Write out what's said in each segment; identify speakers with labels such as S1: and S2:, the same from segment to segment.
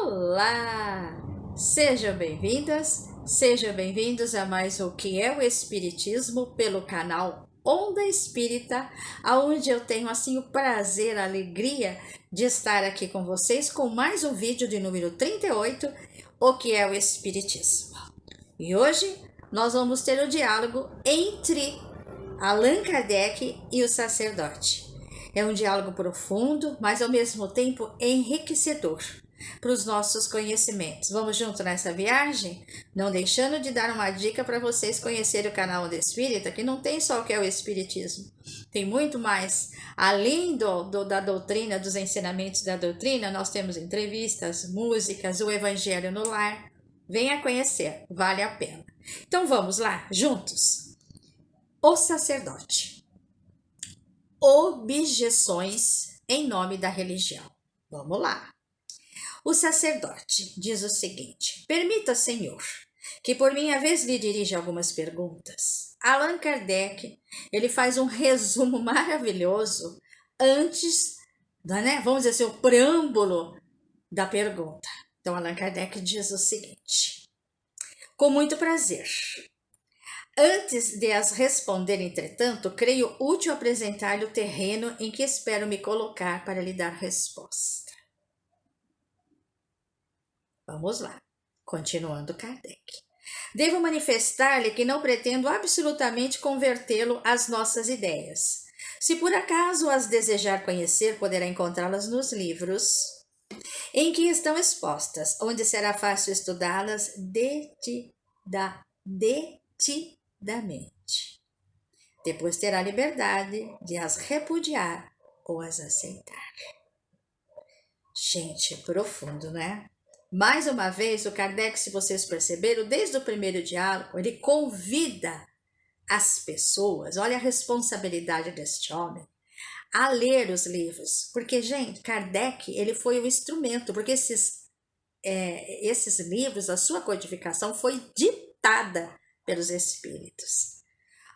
S1: Olá! Sejam bem-vindas, sejam bem-vindos a mais o que é o Espiritismo pelo canal Onda Espírita, onde eu tenho assim o prazer, a alegria de estar aqui com vocês com mais um vídeo de número 38, o que é o Espiritismo. E hoje nós vamos ter o diálogo entre Allan Kardec e o sacerdote. É um diálogo profundo, mas ao mesmo tempo enriquecedor para os nossos conhecimentos. Vamos junto nessa viagem? Não deixando de dar uma dica para vocês conhecerem o canal Onda Espírita, que não tem só o que é o Espiritismo. Tem muito mais. Além da doutrina, dos ensinamentos da doutrina, nós temos entrevistas, músicas, o Evangelho no Lar. Venha conhecer, vale a pena. Então vamos lá, juntos. O sacerdote. Objeções em nome da religião. Vamos lá. O sacerdote diz o seguinte: permita, Senhor, que por minha vez lhe dirija algumas perguntas. Allan Kardec, ele faz um resumo maravilhoso antes, vamos dizer assim, o preâmbulo da pergunta. Então, Allan Kardec diz o seguinte: com muito prazer. Antes de as responder, entretanto, creio útil apresentar-lhe o terreno em que espero me colocar para lhe dar resposta. Vamos lá, continuando Kardec. Devo manifestar-lhe que não pretendo absolutamente convertê-lo às nossas ideias. Se por acaso as desejar conhecer, poderá encontrá-las nos livros em que estão expostas, onde será fácil estudá-las detidamente. Depois terá liberdade de as repudiar ou as aceitar. Gente, profundo, né? Mais uma vez, o Kardec, se vocês perceberam, desde o primeiro diálogo, ele convida as pessoas, olha a responsabilidade deste homem, a ler os livros. Porque, gente, Kardec, ele foi o instrumento, porque esses livros, a sua codificação foi ditada pelos espíritos.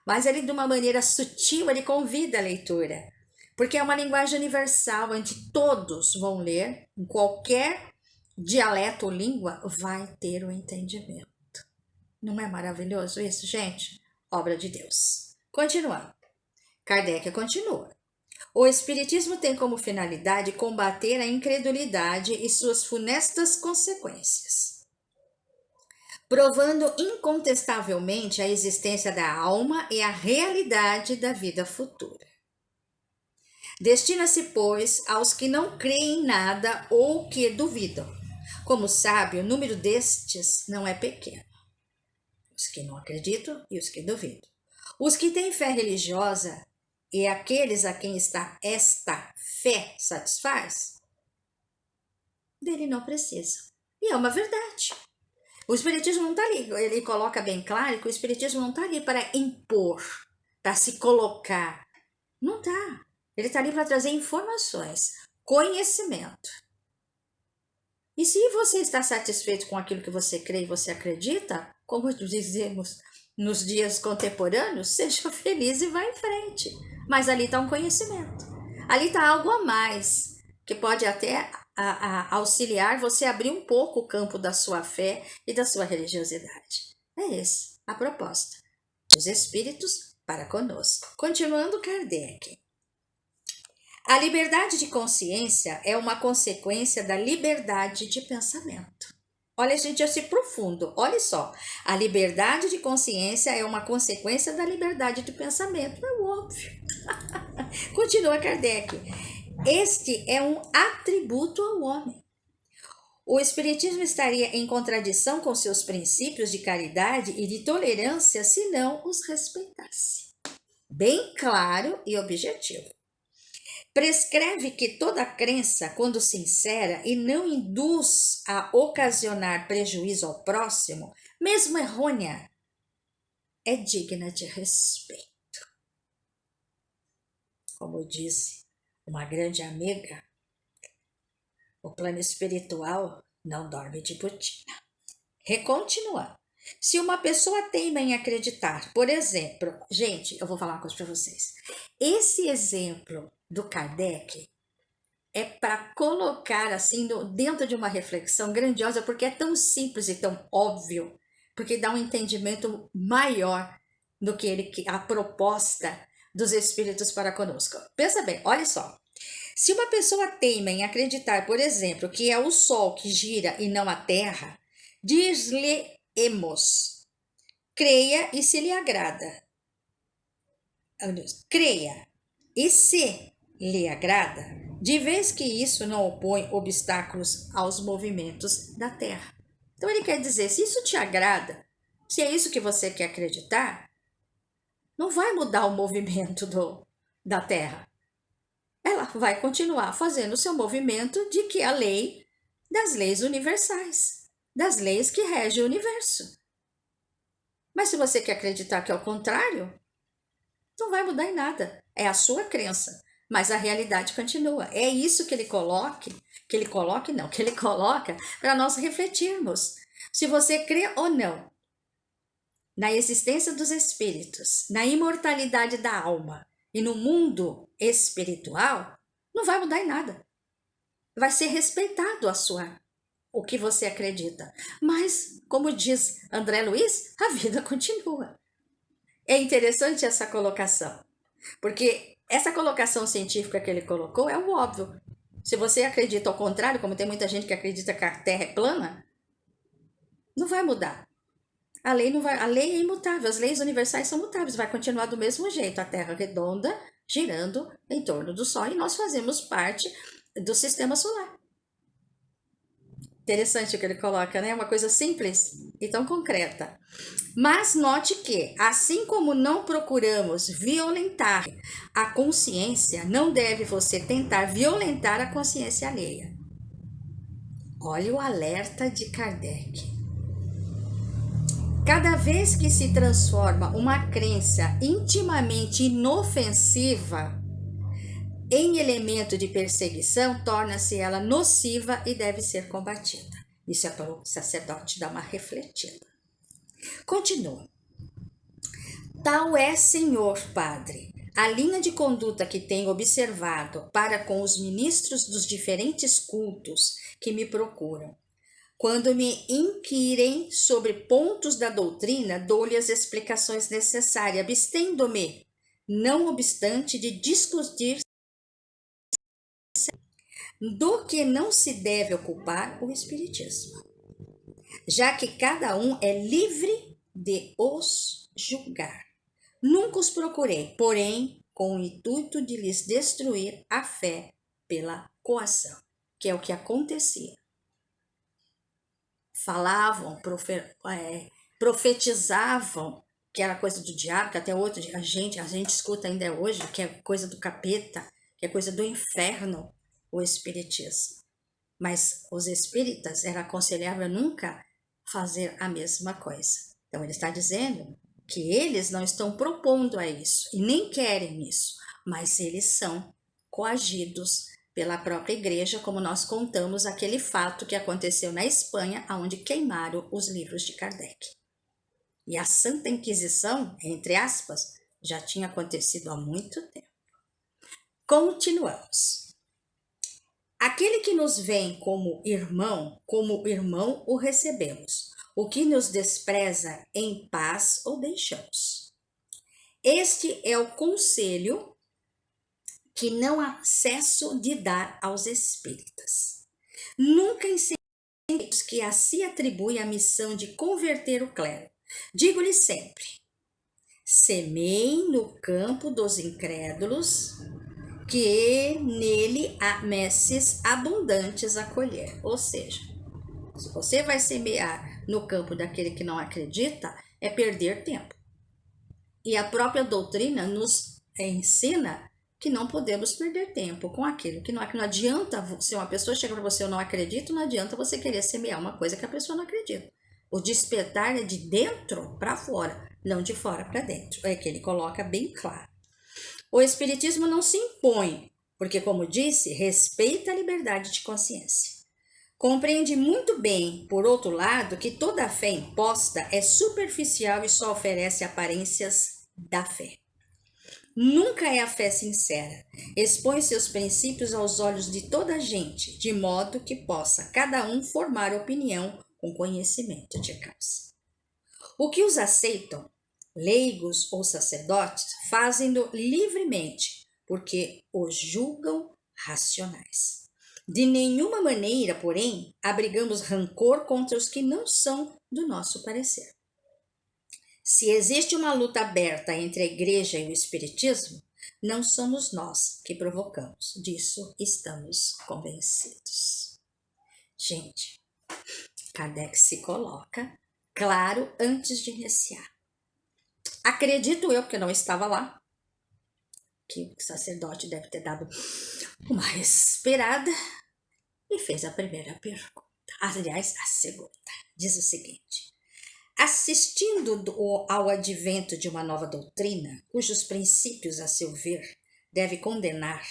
S1: Mas ele, de uma maneira sutil, ele convida a leitura, porque é uma linguagem universal, onde todos vão ler, em qualquer dialeto ou língua, vai ter o entendimento. Não é maravilhoso isso, gente? Obra de Deus. Continuando. Kardec continua. O Espiritismo tem como finalidade combater a incredulidade e suas funestas consequências, provando incontestavelmente a existência da alma e a realidade da vida futura. Destina-se, pois, aos que não creem em nada ou que duvidam. Como sabe, o número destes não é pequeno. Os que não acreditam e os que duvidam. Os que têm fé religiosa e aqueles a quem esta fé satisfaz, dele não precisam. E é uma verdade. O Espiritismo não está ali, ele coloca bem claro que o Espiritismo não está ali para impor, para se colocar. Não está. Ele está ali para trazer informações, conhecimento. E se você está satisfeito com aquilo que você crê e você acredita, como dizemos nos dias contemporâneos, seja feliz e vá em frente. Mas ali está um conhecimento. Ali está algo a mais, que pode até auxiliar você a abrir um pouco o campo da sua fé e da sua religiosidade. É essa a proposta dos Espíritos para conosco. Continuando Kardec. A liberdade de consciência é uma consequência da liberdade de pensamento. Olha, gente, assim profundo. Olha só. A liberdade de consciência é uma consequência da liberdade de pensamento. É óbvio. Continua Kardec. Este é um atributo ao homem. O Espiritismo estaria em contradição com seus princípios de caridade e de tolerância se não os respeitasse. Bem claro e objetivo. Prescreve que toda crença, quando sincera e não induz a ocasionar prejuízo ao próximo, mesmo errônea, é digna de respeito. Como disse uma grande amiga, o plano espiritual não dorme de botina. Recontinuando. Se uma pessoa teima em acreditar, por exemplo, gente, eu vou falar uma coisa para vocês. Esse exemplo do Kardec é para colocar assim dentro de uma reflexão grandiosa, porque é tão simples e tão óbvio, porque dá um entendimento maior do que a proposta dos espíritos para conosco. Pensa bem, olha só. Se uma pessoa teima em acreditar, por exemplo, que é o Sol que gira e não a Terra, diz-lhe-emos, creia e se lhe agrada. Creia e se lhe agrada, de vez que isso não opõe obstáculos aos movimentos da Terra. Então ele quer dizer, se isso te agrada, se é isso que você quer acreditar, não vai mudar o movimento da Terra. Ela vai continuar fazendo o seu movimento de que a lei das leis universais, das leis que regem o universo. Mas se você quer acreditar que é o contrário, não vai mudar em nada. É a sua crença, mas a realidade continua. É isso que ele coloca para nós refletirmos. Se você crê ou não na existência dos espíritos, na imortalidade da alma e no mundo espiritual, não vai mudar em nada. Vai ser respeitado o que você acredita. Mas, como diz André Luiz, a vida continua. É interessante essa colocação, porque essa colocação científica que ele colocou é o óbvio. Se você acredita ao contrário, como tem muita gente que acredita que a Terra é plana, não vai mudar. A lei é imutável, as leis universais são mutáveis, vai continuar do mesmo jeito, a Terra redonda, girando em torno do Sol, e nós fazemos parte do sistema solar. Interessante o que ele coloca, né? Uma coisa simples e tão concreta. Mas note que, assim como não procuramos violentar a consciência, não deve você tentar violentar a consciência alheia. Olha o alerta de Kardec. Cada vez que se transforma uma crença intimamente inofensiva em elemento de perseguição, torna-se ela nociva e deve ser combatida. Isso é para o sacerdote dar uma refletida. Continua. Tal é, senhor padre, a linha de conduta que tenho observado para com os ministros dos diferentes cultos que me procuram. Quando me inquirem sobre pontos da doutrina, dou-lhe as explicações necessárias, abstendo-me, não obstante, de discutir do que não se deve ocupar o Espiritismo, já que cada um é livre de os julgar. Nunca os procurei, porém, com o intuito de lhes destruir a fé pela coação, que é o que acontecia. Falavam, profetizavam, que era coisa do diabo, que até hoje a gente escuta ainda hoje, que é coisa do capeta, que é coisa do inferno, o espiritismo. Mas os espíritas era aconselhável nunca fazer a mesma coisa. Então ele está dizendo que eles não estão propondo a isso e nem querem isso, mas eles são coagidos pela própria igreja, como nós contamos aquele fato que aconteceu na Espanha, onde queimaram os livros de Kardec. E a Santa Inquisição, entre aspas, já tinha acontecido há muito tempo. Continuamos. Aquele que nos vem como irmão o recebemos. O que nos despreza, em paz o deixamos. Este é o conselho que não há cesso de dar aos espíritas. Nunca ensinemos que a si atribui a missão de converter o clero. Digo-lhe sempre, semeiem no campo dos incrédulos, que nele há messes abundantes a colher. Ou seja, se você vai semear no campo daquele que não acredita, é perder tempo. E a própria doutrina nos ensina que não podemos perder tempo com aquilo que não adianta. Se uma pessoa chega para você, eu não acredito, não adianta você querer semear uma coisa que a pessoa não acredita. O despertar é de dentro para fora, não de fora para dentro. É que ele coloca bem claro. O espiritismo não se impõe, porque, como disse, respeita a liberdade de consciência. Compreende muito bem, por outro lado, que toda a fé imposta é superficial e só oferece aparências da fé. Nunca é a fé sincera. Expõe seus princípios aos olhos de toda a gente, de modo que possa cada um formar opinião com conhecimento de causa. O que os aceitam, leigos ou sacerdotes, fazem-no livremente, porque os julgam racionais. De nenhuma maneira, porém, abrigamos rancor contra os que não são do nosso parecer. Se existe uma luta aberta entre a igreja e o espiritismo, não somos nós que provocamos. Disso estamos convencidos. Gente, Kardec se coloca claro antes de iniciar. Acredito eu, porque não estava lá, que o sacerdote deve ter dado uma respirada e fez a primeira pergunta. Aliás, a segunda. Diz o seguinte: assistindo ao advento de uma nova doutrina, cujos princípios, a seu ver, deve condenar,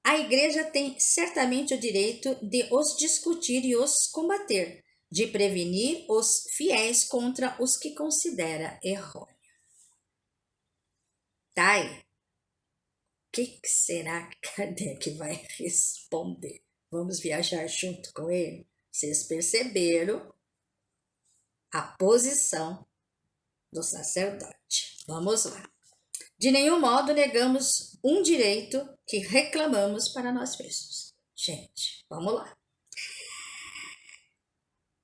S1: a Igreja tem certamente o direito de os discutir e os combater, de prevenir os fiéis contra os que considera errôneo. Tá aí. O que será que Kardec vai responder? Vamos viajar junto com ele? Vocês perceberam a posição do sacerdote. Vamos lá. De nenhum modo negamos um direito que reclamamos para nós mesmos. Gente, vamos lá.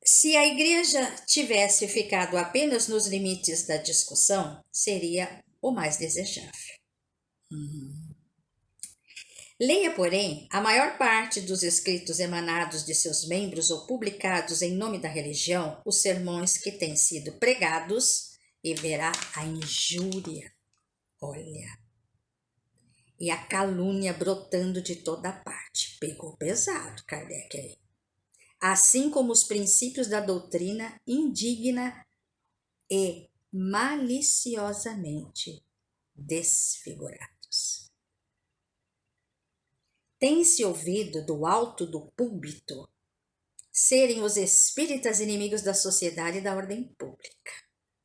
S1: Se a igreja tivesse ficado apenas nos limites da discussão, seria o mais desejável. Leia, porém, a maior parte dos escritos emanados de seus membros ou publicados em nome da religião, os sermões que têm sido pregados, e verá a injúria, olha, e a calúnia brotando de toda parte. Pegou pesado, Kardec aí. Assim como os princípios da doutrina indigna e maliciosamente desfigurados. Tem-se ouvido do alto do púlpito serem os espíritas inimigos da sociedade e da ordem pública.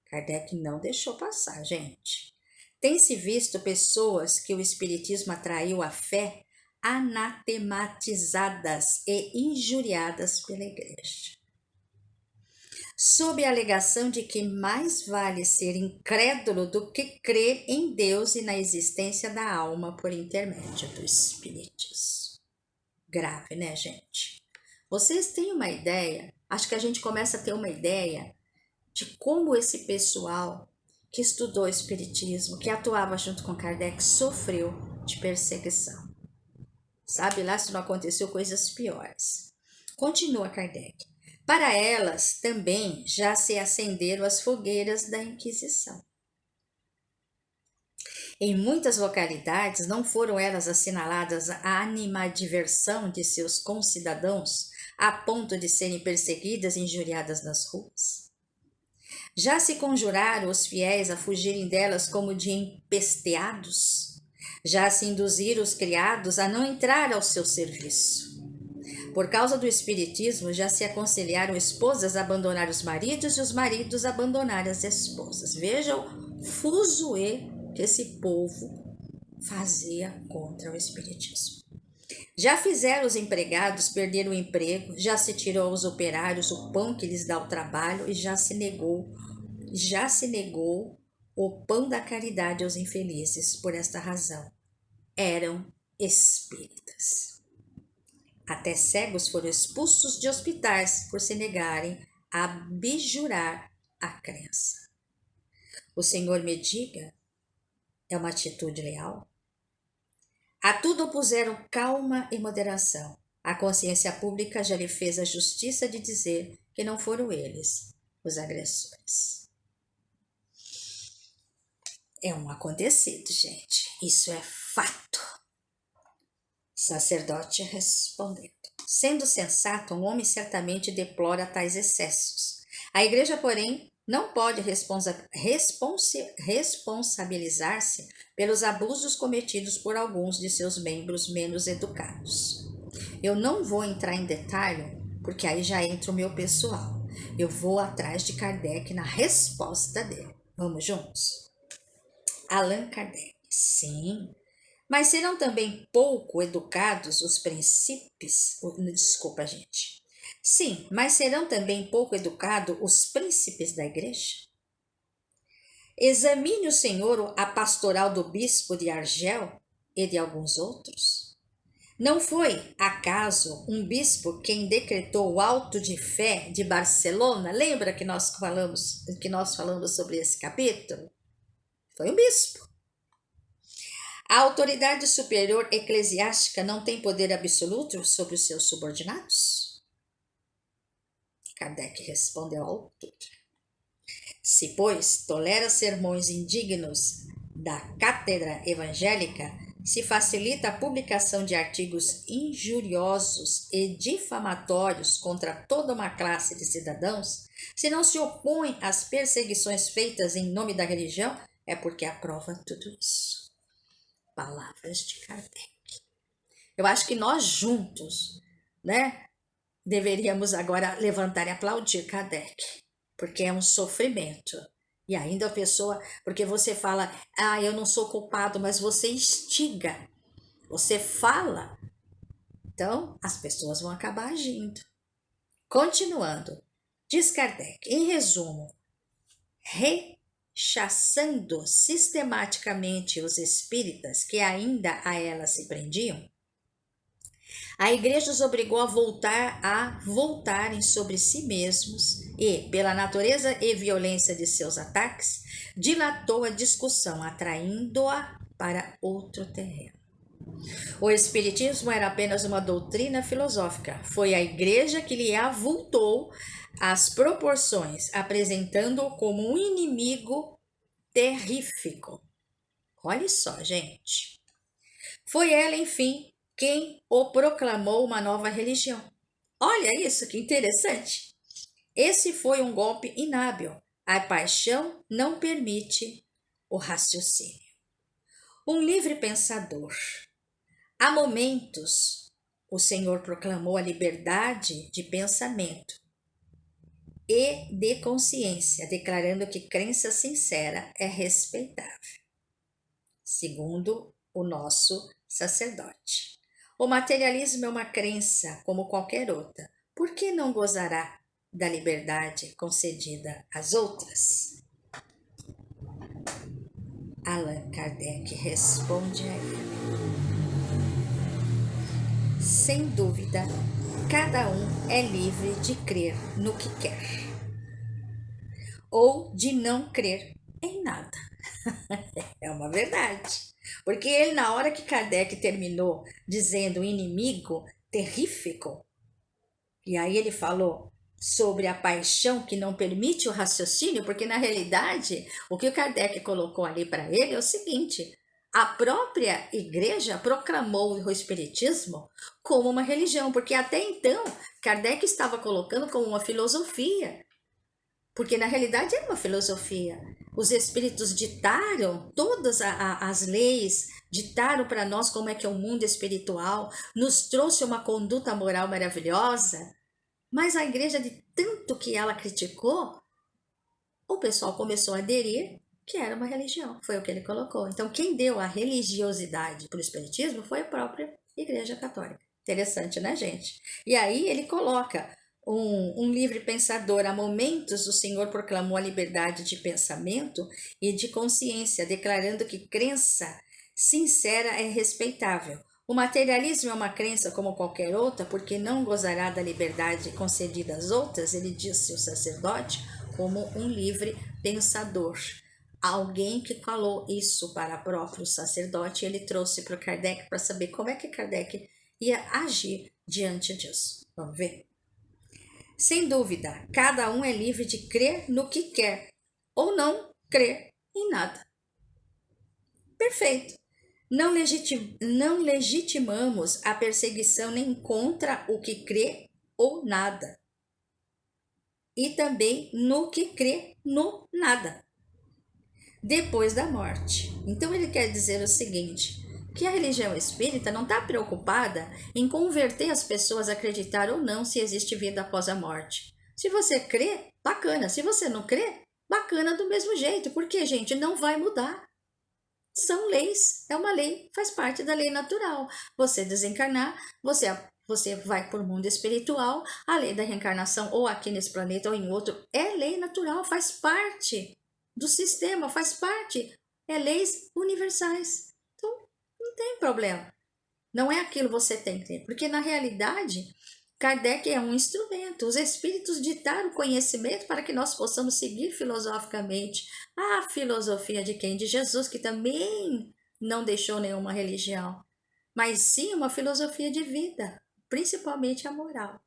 S1: Kardec não deixou passar, gente. Tem-se visto pessoas que o espiritismo atraiu à fé anatematizadas e injuriadas pela igreja, sob a alegação de que mais vale ser incrédulo do que crer em Deus e na existência da alma por intermédio do espiritismo. Grave, né, gente? Vocês têm uma ideia? Acho que a gente começa a ter uma ideia de como esse pessoal que estudou espiritismo, que atuava junto com Kardec, sofreu de perseguição. Sabe lá se não aconteceu coisas piores. Continua Kardec. Para elas também já se acenderam as fogueiras da Inquisição. Em muitas localidades não foram elas assinaladas a animadversão de seus concidadãos a ponto de serem perseguidas e injuriadas nas ruas? Já se conjuraram os fiéis a fugirem delas como de empesteados? Já se induziram os criados a não entrar ao seu serviço? Por causa do espiritismo, já se aconselharam esposas a abandonar os maridos e os maridos a abandonar as esposas. Vejam o fuzuê que esse povo fazia contra o espiritismo. Já fizeram os empregados perder o emprego, já se tirou aos operários o pão que lhes dá o trabalho e já se negou o pão da caridade aos infelizes. Por esta razão, eram espíritas. Até cegos foram expulsos de hospitais por se negarem a abjurar a crença. O Senhor me diga, é uma atitude leal? A tudo opuseram calma e moderação. A consciência pública já lhe fez a justiça de dizer que não foram eles os agressores. É um acontecido, gente. Isso é fato. Sacerdote respondendo. Sendo sensato, um homem certamente deplora tais excessos. A igreja, porém, não pode responsabilizar-se pelos abusos cometidos por alguns de seus membros menos educados. Eu não vou entrar em detalhe, porque aí já entra o meu pessoal. Eu vou atrás de Kardec na resposta dele. Vamos juntos? Allan Kardec. Sim, mas serão também pouco educados os príncipes? Desculpa, gente. Sim, mas serão também pouco educados os príncipes da igreja? Examine o Senhor a pastoral do bispo de Argel e de alguns outros. Não foi, acaso, um bispo quem decretou o auto de fé de Barcelona? Lembra que nós falamos sobre esse capítulo? Foi um bispo. A autoridade superior eclesiástica não tem poder absoluto sobre os seus subordinados? Kardec respondeu à altura. Se, pois, tolera sermões indignos da cátedra evangélica, se facilita a publicação de artigos injuriosos e difamatórios contra toda uma classe de cidadãos, se não se opõe às perseguições feitas em nome da religião, é porque aprova tudo isso. Palavras de Kardec. Eu acho que nós juntos, né, deveríamos agora levantar e aplaudir Kardec, porque é um sofrimento. E ainda a pessoa, porque você fala, eu não sou culpado, mas você instiga, você fala, então as pessoas vão acabar agindo. Continuando, diz Kardec, em resumo, rechaçando sistematicamente os espíritas que ainda a ela se prendiam, a igreja os obrigou a voltarem sobre si mesmos e, pela natureza e violência de seus ataques, dilatou a discussão, atraindo-a para outro terreno. O espiritismo era apenas uma doutrina filosófica. Foi a igreja que lhe avultou as proporções, apresentando-o como um inimigo terrífico. Olha só, gente. Foi ela, enfim, quem o proclamou uma nova religião. Olha isso, que interessante. Esse foi um golpe inábil. A paixão não permite o raciocínio. Um livre pensador. Há momentos, o Senhor proclamou a liberdade de pensamento e de consciência, declarando que crença sincera é respeitável, segundo o nosso sacerdote. O materialismo é uma crença como qualquer outra. Por que não gozará da liberdade concedida às outras? Allan Kardec responde a ele. Sem dúvida, cada um é livre de crer no que quer, ou de não crer em nada. É uma verdade. Porque ele, na hora que Kardec terminou dizendo inimigo terrífico, e aí ele falou sobre a paixão que não permite o raciocínio, porque na realidade o que o Kardec colocou ali para ele é o seguinte: a própria igreja proclamou o espiritismo como uma religião, porque até então Kardec estava colocando como uma filosofia, porque na realidade era uma filosofia. Os espíritos ditaram todas as leis, ditaram para nós como é que é o mundo espiritual, nos trouxe uma conduta moral maravilhosa, mas a igreja, de tanto que ela criticou, o pessoal começou a aderir que era uma religião, foi o que ele colocou. Então quem deu a religiosidade para o espiritismo foi a própria Igreja Católica. Interessante, né, gente? E aí ele coloca um livre pensador. Há momentos o Senhor proclamou a liberdade de pensamento e de consciência, declarando que crença sincera é respeitável. O materialismo é uma crença como qualquer outra, porque não gozará da liberdade concedida às outras, ele disse o sacerdote, como um livre pensador. Alguém que falou isso para o próprio sacerdote, ele trouxe para o Kardec para saber como é que Kardec ia agir diante disso. Vamos ver? Sem dúvida, cada um é livre de crer no que quer ou não crer em nada. Perfeito. Não legitimamos a perseguição nem contra o que crê ou nada. E também no que crê no nada. Depois da morte. Então ele quer dizer o seguinte, que a religião espírita não está preocupada em converter as pessoas a acreditar ou não se existe vida após a morte. Se você crê, bacana. Se você não crê, bacana do mesmo jeito. Porque, gente, não vai mudar. São leis, é uma lei, faz parte da lei natural. Você desencarnar, você vai para o mundo espiritual, a lei da reencarnação, ou aqui nesse planeta ou em outro, é lei natural, faz parte do sistema, faz parte, é leis universais. Então, não tem problema. Não é aquilo que você tem que ter, porque na realidade, Kardec é um instrumento. Os espíritos ditaram o conhecimento para que nós possamos seguir filosoficamente a filosofia de quem? De Jesus, que também não deixou nenhuma religião, mas sim uma filosofia de vida, principalmente a moral.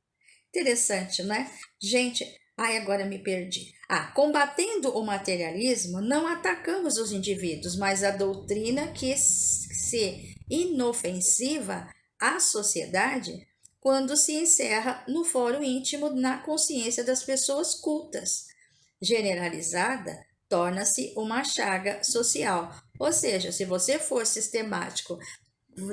S1: Interessante, né? Gente, ai, agora me perdi. Combatendo o materialismo, não atacamos os indivíduos, mas a doutrina que se inofensiva à sociedade quando se encerra no fórum íntimo na consciência das pessoas cultas. Generalizada, torna-se uma chaga social. Ou seja, se você for sistemático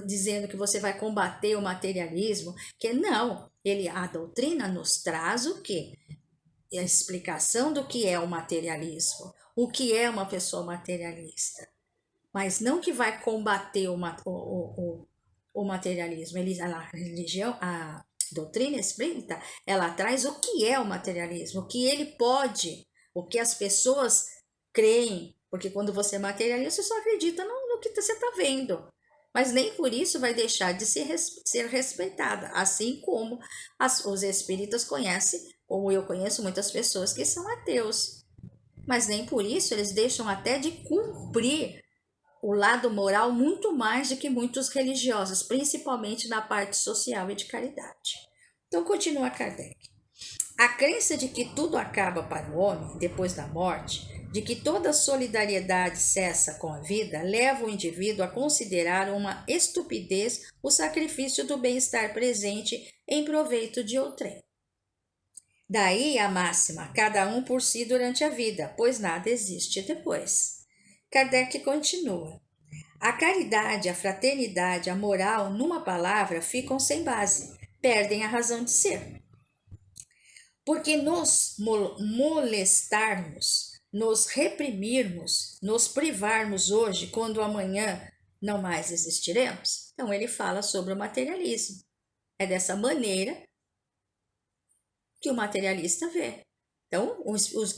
S1: dizendo que você vai combater o materialismo, que não, a doutrina nos traz o quê? A explicação do que é o materialismo, o que é uma pessoa materialista, mas não que vai combater o materialismo. A religião, a doutrina espírita, ela traz o que é o materialismo, o que ele pode, o que as pessoas creem, porque quando você é materialista, você só acredita no que você está vendo, mas nem por isso vai deixar de ser respeitada, assim como os espíritas conhecem, como eu conheço muitas pessoas que são ateus, mas nem por isso eles deixam até de cumprir o lado moral muito mais do que muitos religiosos, principalmente na parte social e de caridade. Então, continua Kardec. A crença de que tudo acaba para o homem depois da morte, de que toda solidariedade cessa com a vida, leva o indivíduo a considerar uma estupidez o sacrifício do bem-estar presente em proveito de outrem. Daí a máxima, cada um por si durante a vida, pois nada existe depois. Kardec continua. A caridade, a fraternidade, a moral, numa palavra, ficam sem base, perdem a razão de ser. Porque nos molestarmos, nos reprimirmos, nos privarmos hoje, quando amanhã não mais existiremos, então ele fala sobre o materialismo. É dessa maneira que o materialista vê. Então,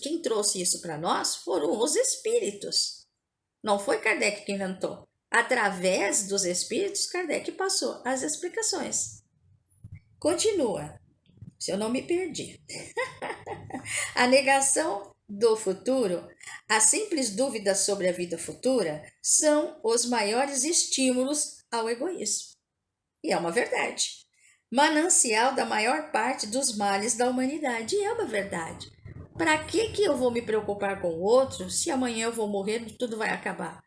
S1: quem trouxe isso para nós foram os espíritos. Não foi Kardec que inventou. Através dos espíritos, Kardec passou as explicações. Continua, se eu não me perdi. A negação do futuro, as simples dúvidas sobre a vida futura são os maiores estímulos ao egoísmo. E é uma verdade. Manancial da maior parte dos males da humanidade. E é uma verdade. Para que eu vou me preocupar com o outro se amanhã eu vou morrer e tudo vai acabar?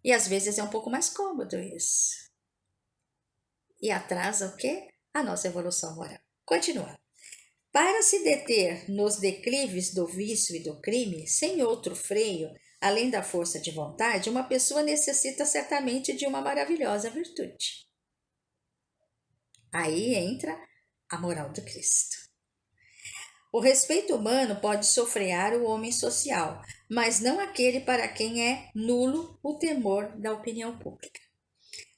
S1: E às vezes é um pouco mais cômodo isso. E atrasa o quê? A nossa evolução moral. Continua. Para se deter nos declives do vício e do crime, sem outro freio, além da força de vontade, uma pessoa necessita certamente de uma maravilhosa virtude. Aí entra a moral do Cristo. O respeito humano pode sofrear o homem social, mas não aquele para quem é nulo o temor da opinião pública.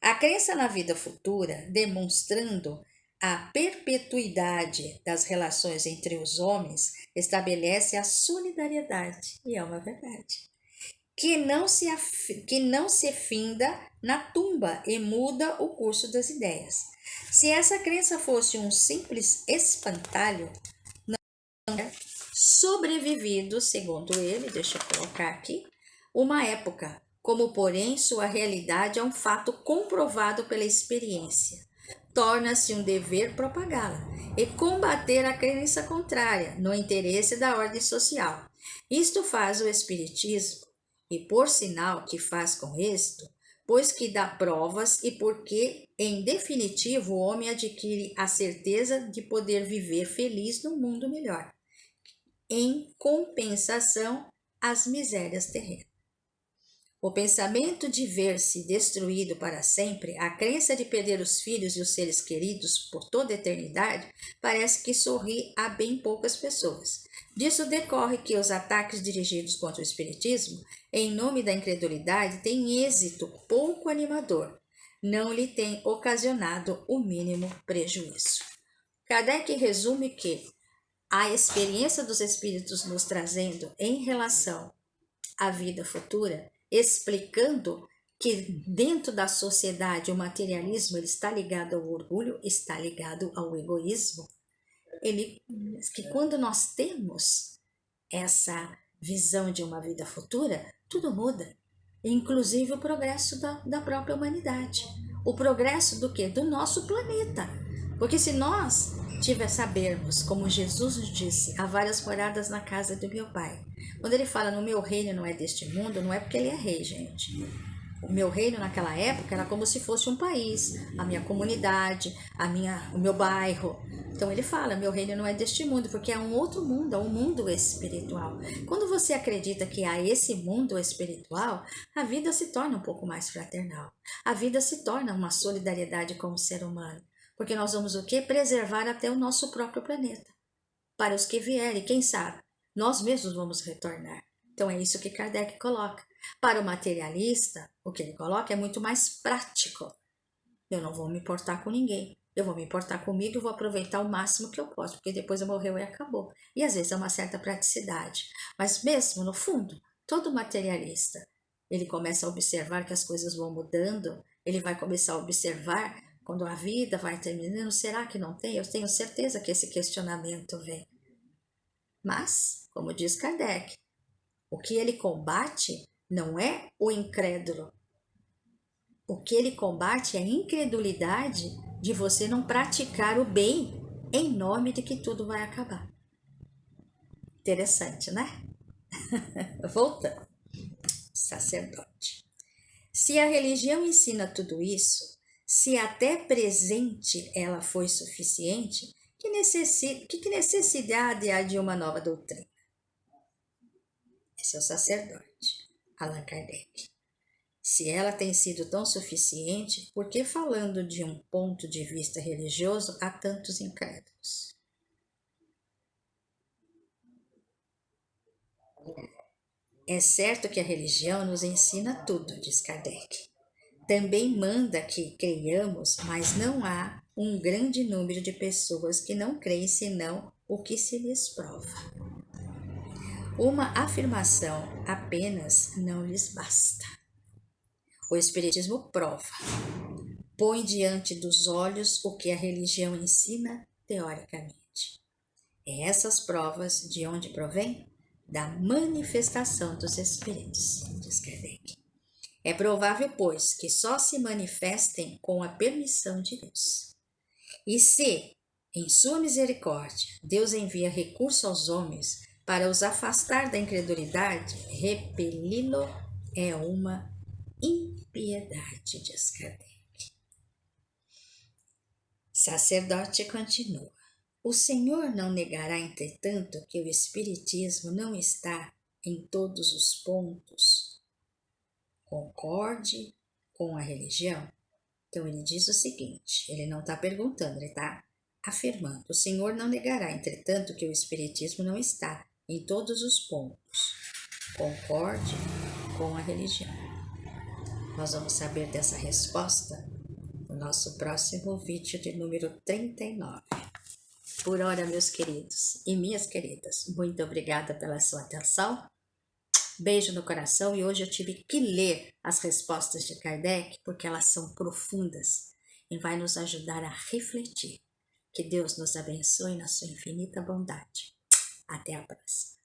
S1: A crença na vida futura, demonstrando a perpetuidade das relações entre os homens, estabelece a solidariedade, e é uma verdade, que não se finda na tumba e muda o curso das ideias. Se essa crença fosse um simples espantalho, sobrevivido, segundo ele, deixa eu colocar aqui, uma época, como porém sua realidade é um fato comprovado pela experiência. Torna-se um dever propagá-la e combater a crença contrária, no interesse da ordem social. Isto faz o Espiritismo, e por sinal que faz com êxito, pois que dá provas e porque, em definitivo, o homem adquire a certeza de poder viver feliz num mundo melhor, em compensação às misérias terrenas. O pensamento de ver-se destruído para sempre, a crença de perder os filhos e os seres queridos por toda a eternidade, parece que sorri a bem poucas pessoas. Disso decorre que os ataques dirigidos contra o espiritismo, em nome da incredulidade, têm êxito pouco animador, não lhe tem ocasionado o mínimo prejuízo. Kardec resume que a experiência dos espíritos nos trazendo em relação à vida futura, explicando que dentro da sociedade o materialismo ele está ligado ao orgulho, está ligado ao egoísmo, que quando nós temos essa visão de uma vida futura, tudo muda, inclusive o progresso da própria humanidade. O progresso do quê? Do nosso planeta. Porque se nós sabermos, como Jesus nos disse, há várias moradas na casa do meu Pai. Quando ele fala no meu reino não é deste mundo, não é porque ele é rei, gente. O meu reino naquela época era como se fosse um país, a minha comunidade, o meu bairro. Então ele fala, meu reino não é deste mundo, porque é um outro mundo, é um mundo espiritual. Quando você acredita que há esse mundo espiritual, a vida se torna um pouco mais fraternal. A vida se torna uma solidariedade com o ser humano. Porque nós vamos o quê? Preservar até o nosso próprio planeta. Para os que vierem, quem sabe, nós mesmos vamos retornar. Então é isso que Kardec coloca. Para o materialista, o que ele coloca é muito mais prático. Eu não vou me importar com ninguém. Eu vou me importar comigo e vou aproveitar o máximo que eu posso, porque depois eu morreu e acabou. E às vezes é uma certa praticidade. Mas mesmo no fundo, todo materialista, ele começa a observar que as coisas vão mudando, ele vai começar a observar quando a vida vai terminando, será que não tem? Eu tenho certeza que esse questionamento vem. Mas, como diz Kardec, o que ele combate não é o incrédulo. O que ele combate é a incredulidade de você não praticar o bem em nome de que tudo vai acabar. Interessante, né? Voltando. Sacerdote. Se a religião ensina tudo isso, se até presente ela foi suficiente, que necessidade há de uma nova doutrina? Esse é o sacerdote, Allan Kardec. Se ela tem sido tão suficiente, por que falando de um ponto de vista religioso há tantos incrédulos? É certo que a religião nos ensina tudo, diz Kardec. Também manda que creiamos, mas não há um grande número de pessoas que não creem senão o que se lhes prova. Uma afirmação apenas não lhes basta. O Espiritismo prova, põe diante dos olhos o que a religião ensina teoricamente. E essas provas de onde provém? Da manifestação dos Espíritos, diz Kardec. É provável, pois, que só se manifestem com a permissão de Deus. E se, em sua misericórdia, Deus envia recurso aos homens para os afastar da incredulidade, repeli-lo é uma impiedade, diz Kardec. Sacerdote continua. O Senhor não negará, entretanto, que o Espiritismo não está em todos os pontos concorde com a religião? Então ele diz o seguinte, ele não está perguntando, ele está afirmando. O Senhor não negará, entretanto, que o Espiritismo não está em todos os pontos concorde com a religião. Nós vamos saber dessa resposta no nosso próximo vídeo de número 39. Por hora, meus queridos e minhas queridas, muito obrigada pela sua atenção. Beijo no coração, e hoje eu tive que ler as respostas de Kardec porque elas são profundas e vai nos ajudar a refletir. Que Deus nos abençoe na sua infinita bondade. Até a próxima.